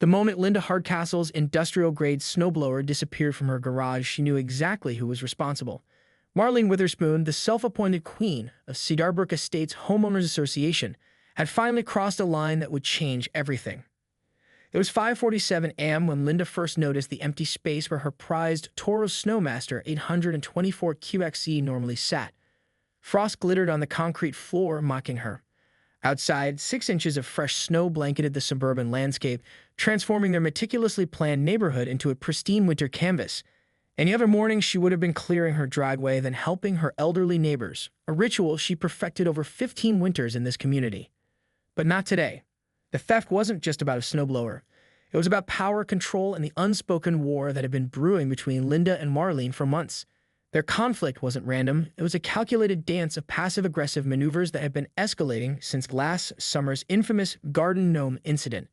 The moment Linda Hardcastle's industrial-grade snowblower disappeared from her garage, she knew exactly who was responsible. Marlene Witherspoon, the self-appointed queen of Cedarbrook Estates Homeowners Association, had finally crossed a line that would change everything. It was 5:47 a.m. when Linda first noticed the empty space where her prized Toro Snowmaster 824 QXE normally sat. Frost glittered on the concrete floor, mocking her. Outside, 6 inches of fresh snow blanketed the suburban landscape, transforming their meticulously planned neighborhood into a pristine winter canvas. Any other morning, she would have been clearing her driveway, then helping her elderly neighbors, a ritual she perfected over 15 winters in this community. But not today. The theft wasn't just about a snowblower. It was about power, control, and the unspoken war that had been brewing between Linda and Marlene for months. Their conflict wasn't random. It was a calculated dance of passive-aggressive maneuvers that had been escalating since last summer's infamous garden gnome incident.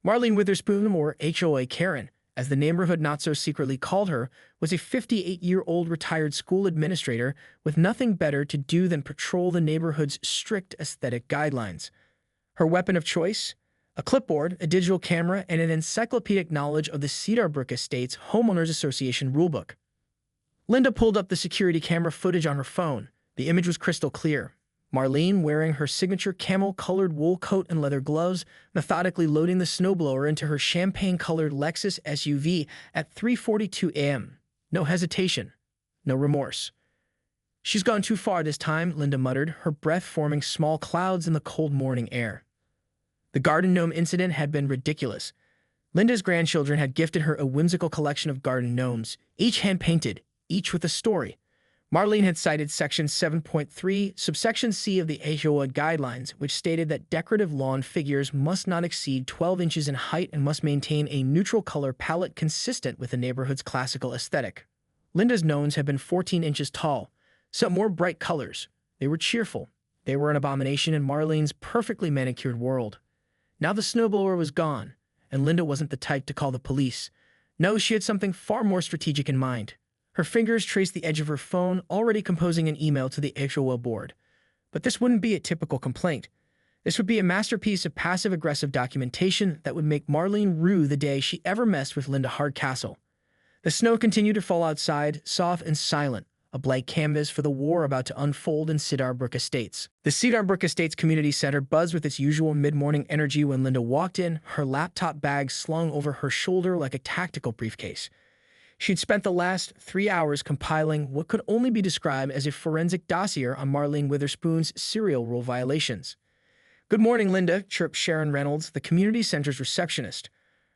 Marlene Witherspoon, or HOA Karen, as the neighborhood not-so-secretly called her, was a 58-year-old retired school administrator with nothing better to do than patrol the neighborhood's strict aesthetic guidelines. Her weapon of choice? A clipboard, a digital camera, and an encyclopedic knowledge of the Cedarbrook Estates Homeowners Association rulebook. Linda pulled up the security camera footage on her phone. The image was crystal clear. Marlene, wearing her signature camel-colored wool coat and leather gloves, methodically loading the snowblower into her champagne-colored Lexus SUV at 3:42 a.m. No hesitation. No remorse. "She's gone too far this time," Linda muttered, her breath forming small clouds in the cold morning air. The garden gnome incident had been ridiculous. Linda's grandchildren had gifted her a whimsical collection of garden gnomes, each hand-painted, each with a story. Marlene had cited Section 7.3, subsection C of the HOA guidelines, which stated that decorative lawn figures must not exceed 12 inches in height and must maintain a neutral color palette consistent with the neighborhood's classical aesthetic. Linda's gnomes had been 14 inches tall, some more bright colors. They were cheerful. They were an abomination in Marlene's perfectly manicured world. Now the snowblower was gone, and Linda wasn't the type to call the police. No, she had something far more strategic in mind. Her fingers traced the edge of her phone, already composing an email to the HOA board. But this wouldn't be a typical complaint. This would be a masterpiece of passive-aggressive documentation that would make Marlene rue the day she ever messed with Linda Hardcastle. The snow continued to fall outside, soft and silent, a blank canvas for the war about to unfold in Cedarbrook Estates. The Cedarbrook Estates Community Center buzzed with its usual mid-morning energy when Linda walked in, her laptop bag slung over her shoulder like a tactical briefcase. She'd spent the last 3 hours compiling what could only be described as a forensic dossier on Marlene Witherspoon's serial rule violations. "Good morning, Linda," chirped Sharon Reynolds, the community center's receptionist.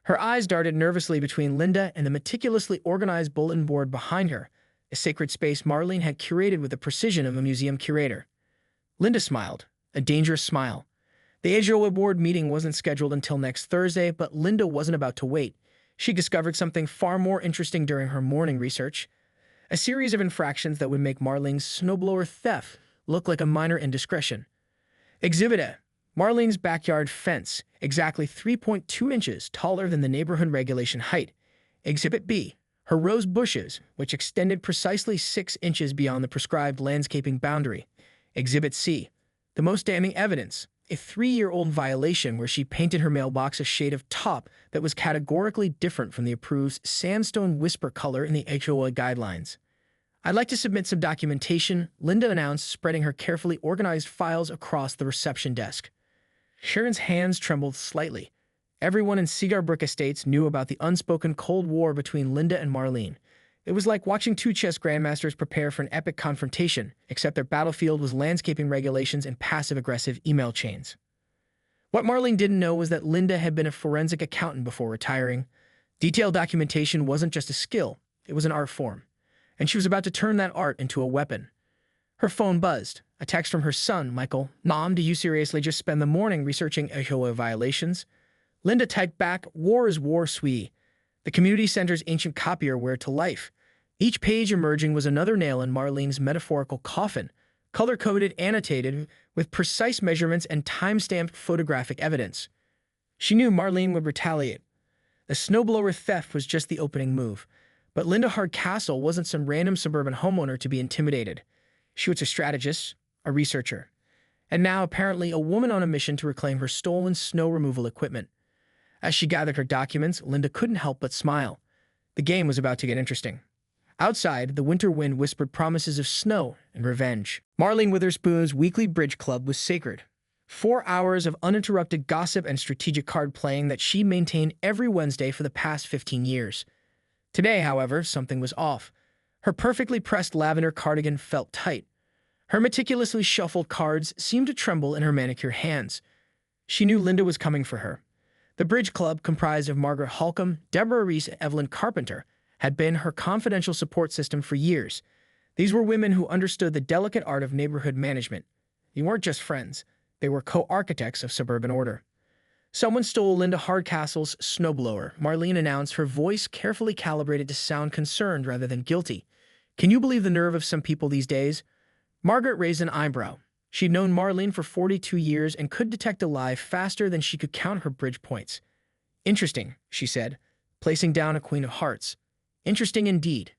Her eyes darted nervously between Linda and the meticulously organized bulletin board behind her, a sacred space Marlene had curated with the precision of a museum curator. Linda smiled, a dangerous smile. The HOA board meeting wasn't scheduled until next Thursday, but Linda wasn't about to wait. She discovered something far more interesting during her morning research, a series of infractions that would make Marlene's snowblower theft look like a minor indiscretion. Exhibit A, Marlene's backyard fence, exactly 3.2 inches taller than the neighborhood regulation height. Exhibit B, her rose bushes, which extended precisely 6 inches beyond the prescribed landscaping boundary. Exhibit C, the most damning evidence, a 3-year-old violation where she painted her mailbox a shade of taupe that was categorically different from the approved sandstone whisper color in the HOA guidelines. "I'd like to submit some documentation," Linda announced, spreading her carefully organized files across the reception desk. Sharon's hands trembled slightly. Everyone in Cedarbrook Estates knew about the unspoken Cold War between Linda and Marlene. It was like watching 2 chess grandmasters prepare for an epic confrontation, except their battlefield was landscaping regulations and passive-aggressive email chains. What Marlene didn't know was that Linda had been a forensic accountant before retiring. Detailed documentation wasn't just a skill, it was an art form. And she was about to turn that art into a weapon. Her phone buzzed. A text from her son, Michael. "Mom, do you seriously just spend the morning researching HOA violations?" Linda typed back, "War is war, sweetie." The community center's ancient copier wore to life. Each page emerging was another nail in Marlene's metaphorical coffin, color-coded, annotated, with precise measurements and time-stamped photographic evidence. She knew Marlene would retaliate. The snowblower theft was just the opening move. But Linda Hardcastle wasn't some random suburban homeowner to be intimidated. She was a strategist, a researcher, and now apparently a woman on a mission to reclaim her stolen snow removal equipment. As she gathered her documents, Linda couldn't help but smile. The game was about to get interesting. Outside, the winter wind whispered promises of snow and revenge. Marlene Witherspoon's weekly bridge club was sacred. 4 hours of uninterrupted gossip and strategic card playing that she maintained every Wednesday for the past 15 years. Today, however, something was off. Her perfectly pressed lavender cardigan felt tight. Her meticulously shuffled cards seemed to tremble in her manicured hands. She knew Linda was coming for her. The bridge club, comprised of Margaret Holcomb, Deborah Reese, and Evelyn Carpenter, had been her confidential support system for years. These were women who understood the delicate art of neighborhood management. They weren't just friends. They were co-architects of suburban order. Someone stole Linda Hardcastle's Snowblower, Marlene announced, her voice carefully calibrated to sound concerned rather than guilty. Can you believe the nerve of some people these days? Margaret raised an eyebrow. She'd known Marlene for 42 years and could detect a lie faster than she could count her bridge points. Interesting, she said, placing down a queen of hearts. Interesting indeed.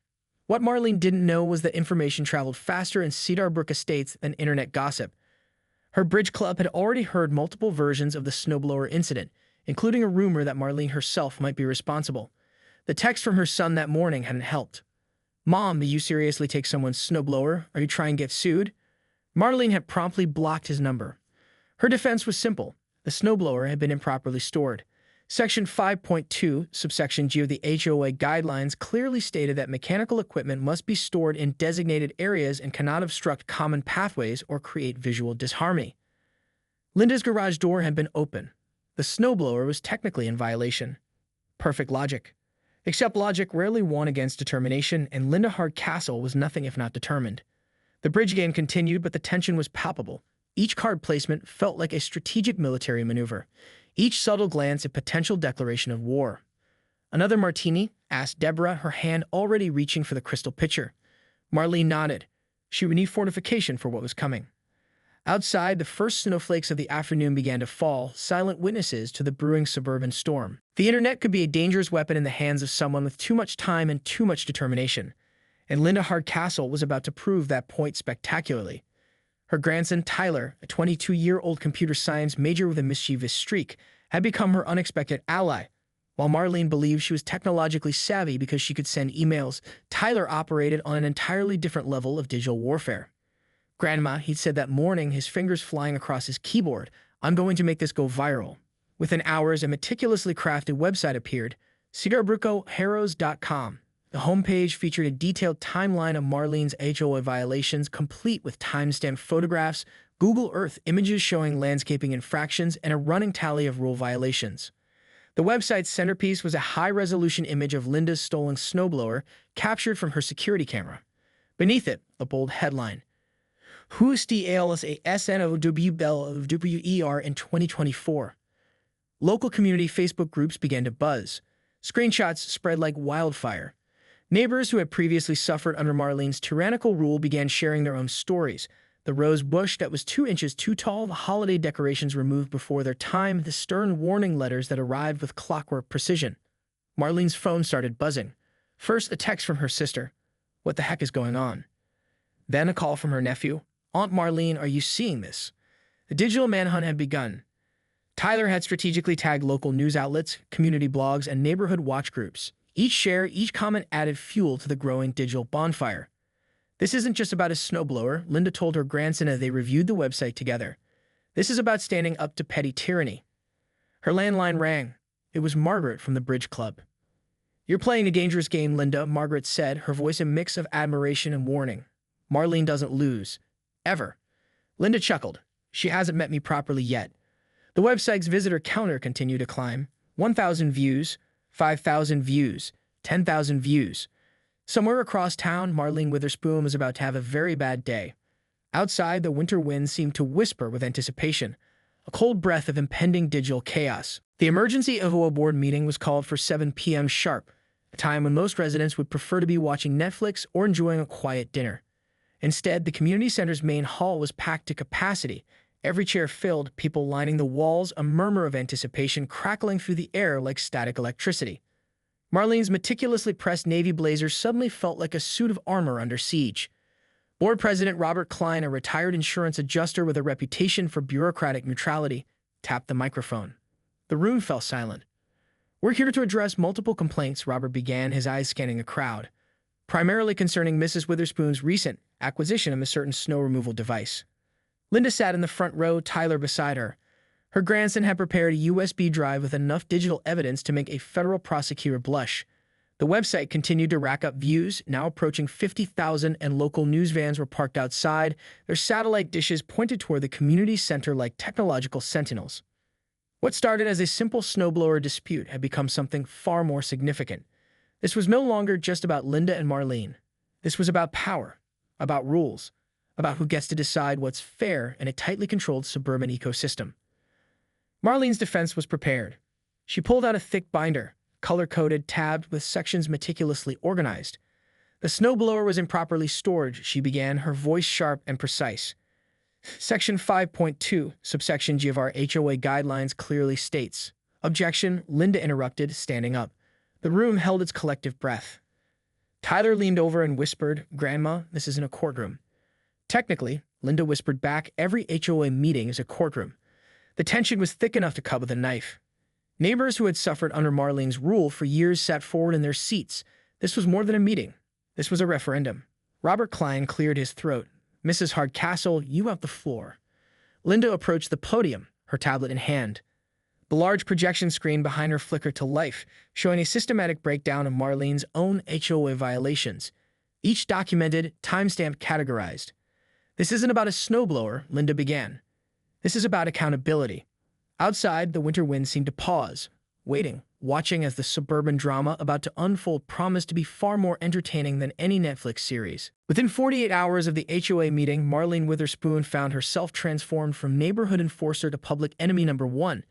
What Marlene didn't know was that information traveled faster in Cedar Brook Estates than internet gossip. Her bridge club had already heard multiple versions of the Snowblower incident, including a rumor that Marlene herself might be responsible. The text from her son that morning hadn't helped. "Mom, do you seriously take someone's snowblower? Are you trying to get sued?" Marlene had promptly blocked his number. Her defense was simple. The snowblower had been improperly stored. Section 5.2, subsection G of the HOA guidelines clearly stated that mechanical equipment must be stored in designated areas and cannot obstruct common pathways or create visual disharmony. Linda's garage door had been open. The snowblower was technically in violation. Perfect logic. Except logic rarely won against determination, and Linda Hardcastle was nothing if not determined. The bridge game continued, but the tension was palpable. Each card placement felt like a strategic military maneuver. Each subtle glance a potential declaration of war. "Another martini?" asked Deborah, her hand already reaching for the crystal pitcher. Marlene nodded. She would need fortification for what was coming. Outside, the first snowflakes of the afternoon began to fall, silent witnesses to the brewing suburban storm. The internet could be a dangerous weapon in the hands of someone with too much time and too much determination. And Linda Hardcastle was about to prove that point spectacularly. Her grandson, Tyler, a 22-year-old computer science major with a mischievous streak, had become her unexpected ally. While Marlene believed she was technologically savvy because she could send emails, Tyler operated on an entirely different level of digital warfare. "Grandma," he'd said that morning, his fingers flying across his keyboard, "I'm going to make this go viral." Within hours, a meticulously crafted website appeared, cedarbrookheroes.com. The homepage featured a detailed timeline of Marlene's HOA violations, complete with timestamp photographs, Google Earth images showing landscaping infractions, and a running tally of rule violations. The website's centerpiece was a high-resolution image of Linda's stolen snowblower captured from her security camera. Beneath it, a bold headline: "Who's the SNOWBER in 2024? Local community Facebook groups began to buzz. Screenshots spread like wildfire. Neighbors who had previously suffered under Marlene's tyrannical rule began sharing their own stories. The rose bush that was 2 inches too tall, the holiday decorations removed before their time, the stern warning letters that arrived with clockwork precision. Marlene's phone started buzzing. First, a text from her sister. "What the heck is going on?" Then a call from her nephew. "Aunt Marlene, are you seeing this?" The digital manhunt had begun. Tyler had strategically tagged local news outlets, community blogs, and neighborhood watch groups. Each share, each comment added fuel to the growing digital bonfire. "This isn't just about a snowblower," Linda told her grandson as they reviewed the website together. "This is about standing up to petty tyranny." Her landline rang. It was Margaret from the Bridge Club. "You're playing a dangerous game, Linda," Margaret said, her voice a mix of admiration and warning. "Marlene doesn't lose. Ever." Linda chuckled. "She hasn't met me properly yet." The website's visitor counter continued to climb. 1,000 views, 5,000 views, 10,000 views. Somewhere across town, Marlene Witherspoon was about to have a very bad day. Outside, the winter wind seemed to whisper with anticipation, a cold breath of impending digital chaos. The emergency HOA board meeting was called for 7 p.m. sharp, a time when most residents would prefer to be watching Netflix or enjoying a quiet dinner. Instead, the community center's main hall was packed to capacity. Every chair filled, people lining the walls, a murmur of anticipation crackling through the air like static electricity. Marlene's meticulously pressed navy blazer suddenly felt like a suit of armor under siege. Board President Robert Klein, a retired insurance adjuster with a reputation for bureaucratic neutrality, tapped the microphone. The room fell silent. "We're here to address multiple complaints," Robert began, his eyes scanning the crowd, "primarily concerning Mrs. Witherspoon's recent acquisition of a certain snow removal device." Linda sat in the front row, Tyler beside her. Her grandson had prepared a USB drive with enough digital evidence to make a federal prosecutor blush. The website continued to rack up views, now approaching 50,000, and local news vans were parked outside, their satellite dishes pointed toward the community center like technological sentinels. What started as a simple snowblower dispute had become something far more significant. This was no longer just about Linda and Marlene. This was about power, about rules, about who gets to decide what's fair in a tightly controlled suburban ecosystem. Marlene's defense was prepared. She pulled out a thick binder, color-coded, tabbed, with sections meticulously organized. "The snowblower was improperly stored," she began, her voice sharp and precise. "Section 5.2, subsection G of our HOA guidelines clearly states." "Objection," Linda interrupted, standing up. The room held its collective breath. Tyler leaned over and whispered, "Grandma, this isn't a courtroom." "Technically," Linda whispered back, "every HOA meeting is a courtroom." The tension was thick enough to cut with a knife. Neighbors who had suffered under Marlene's rule for years sat forward in their seats. This was more than a meeting. This was a referendum. Robert Klein cleared his throat. "Mrs. Hardcastle, you have the floor." Linda approached the podium, her tablet in hand. The large projection screen behind her flickered to life, showing a systematic breakdown of Marlene's own HOA violations, each documented, timestamped, categorized. "This isn't about a snowblower," Linda began. "This is about accountability." Outside, the winter wind seemed to pause, waiting, watching as the suburban drama about to unfold promised to be far more entertaining than any Netflix series. Within 48 hours of the HOA meeting, Marlene Witherspoon found herself transformed from neighborhood enforcer to public enemy number one.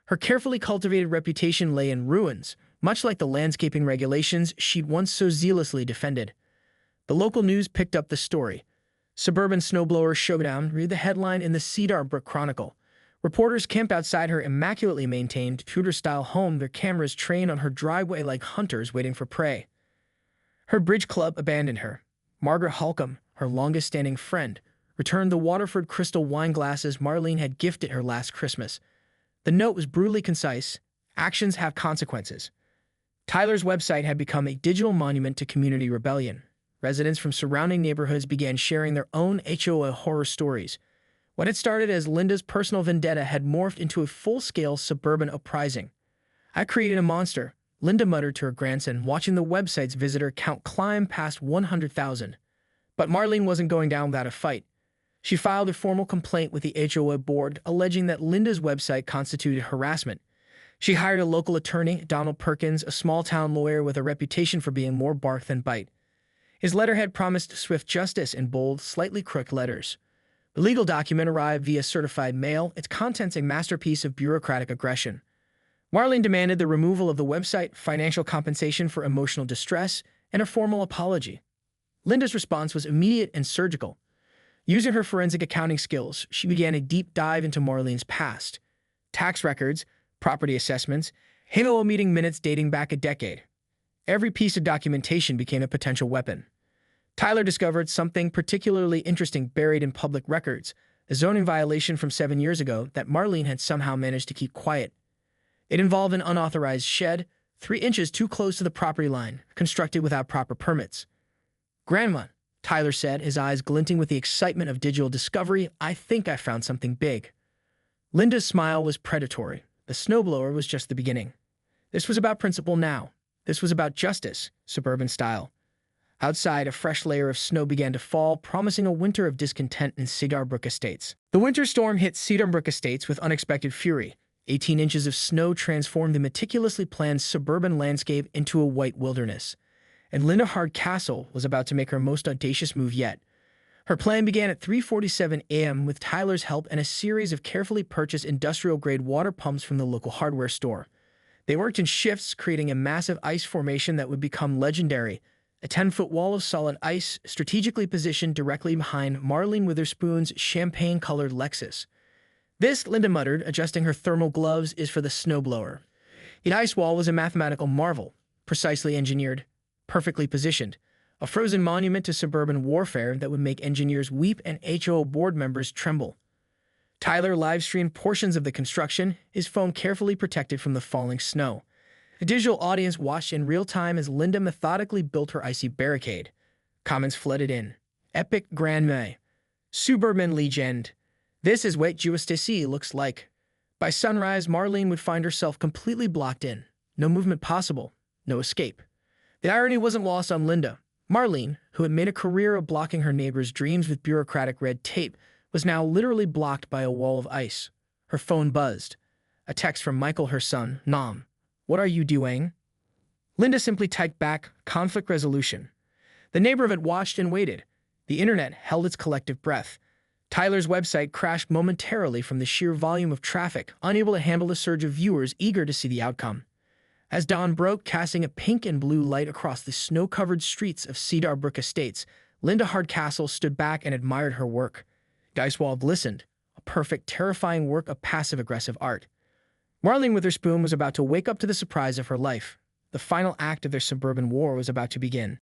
Her carefully cultivated reputation lay in ruins, much like the landscaping regulations she'd once so zealously defended. The local news picked up the story. "Suburban snowblower showdown," read the headline in the Cedar Brook Chronicle. Reporters camp outside her immaculately maintained, Tudor-style home, their cameras trained on her driveway like hunters waiting for prey. Her bridge club abandoned her. Margaret Holcomb, her longest-standing friend, returned the Waterford crystal wine glasses Marlene had gifted her last Christmas. The note was brutally concise: "Actions have consequences." Tyler's website had become a digital monument to community rebellion. Residents from surrounding neighborhoods began sharing their own HOA horror stories. What had started as Linda's personal vendetta had morphed into a full-scale suburban uprising. "I created a monster," Linda muttered to her grandson, watching the website's visitor count climb past 100,000. But Marlene wasn't going down without a fight. She filed a formal complaint with the HOA board, alleging that Linda's website constituted harassment. She hired a local attorney, Donald Perkins, a small-town lawyer with a reputation for being more bark than bite. His letterhead promised swift justice in bold, slightly crooked letters. The legal document arrived via certified mail, its contents a masterpiece of bureaucratic aggression. Marlene demanded the removal of the website, financial compensation for emotional distress, and a formal apology. Linda's response was immediate and surgical. Using her forensic accounting skills, she began a deep dive into Marlene's past. Tax records, property assessments, HOA meeting minutes dating back a decade. Every piece of documentation became a potential weapon. Tyler discovered something particularly interesting buried in public records, a zoning violation from 7 years ago that Marlene had somehow managed to keep quiet. It involved an unauthorized shed, 3 inches too close to the property line, constructed without proper permits. "Grandma," Tyler said, his eyes glinting with the excitement of digital discovery, "I think I found something big." Linda's smile was predatory. The snowblower was just the beginning. This was about principle now. This was about justice, suburban style. Outside, a fresh layer of snow began to fall, promising a winter of discontent in Cedar Brook Estates. The winter storm hit Cedar Brook Estates with unexpected fury. 18 inches of snow transformed the meticulously planned suburban landscape into a white wilderness. And Linda Hardcastle was about to make her most audacious move yet. Her plan began at 3:47 a.m. with Tyler's help and a series of carefully purchased industrial-grade water pumps from the local hardware store. They worked in shifts, creating a massive ice formation that would become legendary. A 10-foot wall of solid ice, strategically positioned directly behind Marlene Witherspoon's champagne-colored Lexus. "This," Linda muttered, adjusting her thermal gloves, "is for the snowblower." The ice wall was a mathematical marvel, precisely engineered, perfectly positioned, a frozen monument to suburban warfare that would make engineers weep and HOA board members tremble. Tyler live-streamed portions of the construction, his phone carefully protected from the falling snow. A digital audience watched in real time as Linda methodically built her icy barricade. Comments flooded in. Epic grandme. Suburban legend. This is what justice looks like. By sunrise, Marlene would find herself completely blocked in. No movement possible. No escape. The irony wasn't lost on Linda. Marlene, who had made a career of blocking her neighbors' dreams with bureaucratic red tape, was now literally blocked by a wall of ice. Her phone buzzed. A text from Michael, her son. Mom, what are you doing? Linda simply typed back, conflict resolution. The neighborhood watched and waited. The internet held its collective breath. Tyler's website crashed momentarily from the sheer volume of traffic, unable to handle the surge of viewers eager to see the outcome. As dawn broke, casting a pink and blue light across the snow-covered streets of Cedar Brook Estates, Linda Hardcastle stood back and admired her work. Dicewall glistened, a perfect, terrifying work of passive-aggressive art. Marlene Witherspoon was about to wake up to the surprise of her life. The final act of their suburban war was about to begin.